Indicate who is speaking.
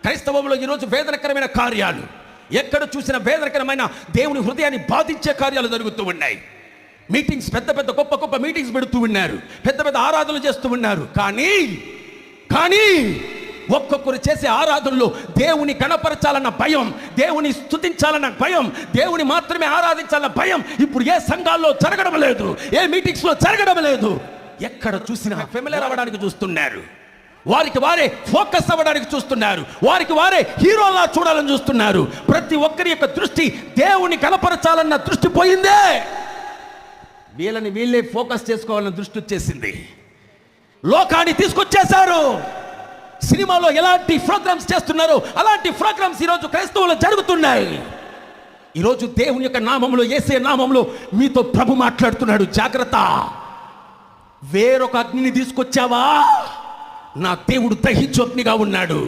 Speaker 1: క్రైస్తవంలో ఈరోజు వేదనకరమైన కార్యాలు, ఎక్కడ చూసిన వేదనకరమైన దేవుని హృదయాన్ని బాధించే కార్యాలు జరుగుతూ ఉన్నాయి. మీటింగ్స్, పెద్ద పెద్ద గొప్ప గొప్ప మీటింగ్స్ పెడుతూ ఉన్నారు, పెద్ద పెద్ద ఆరాధనలు చేస్తూ ఉన్నారు. కానీ ఒక్కొక్కరు చేసే ఆరాధనలో దేవుని కనపరచాలన్న భయం, దేవుని స్తుతించాలన్న భయం, దేవుని మాత్రమే ఆరాధించాలన్న భయం ఇప్పుడు ఏ సంఘాల్లో జరగడం లేదు, ఏ మీటింగ్స్ లో జరగడం లేదు. ఎక్కడ చూసినా ఫెమిలియర్ అవ్వడానికి చూస్తున్నారు, వారికి వారే ఫోకస్ అవ్వడానికి చూస్తున్నారు, వారికి వారే హీరోలా చూడాలని చూస్తున్నారు. ప్రతి ఒక్కరి యొక్క దృష్టి దేవుని కనపరచాలన్న దృష్టి పోయిందే. వీళ్ళని వీళ్ళే ఫోకస్ చేసుకోవాలన్న దృష్టి వచ్చేసింది. లోకాన్ని తీసుకొచ్చేశారు. సినిమాలో ఎలాంటి ప్రోగ్రామ్స్ చేస్తున్నారో అలాంటి ప్రోగ్రామ్స్ ఈరోజు క్రైస్తవులు జరుగుతున్నాయి. ఈరోజు దేవుని యొక్క నామంలో, యేసయ్య నామంలో మీతో ప్రభు మాట్లాడుతున్నాడు. జాగ్రత్త, వేరొక అగ్నిని తీసుకొచ్చావా, నా దేవుడు దహించు అగ్నిగా ఉన్నాడు.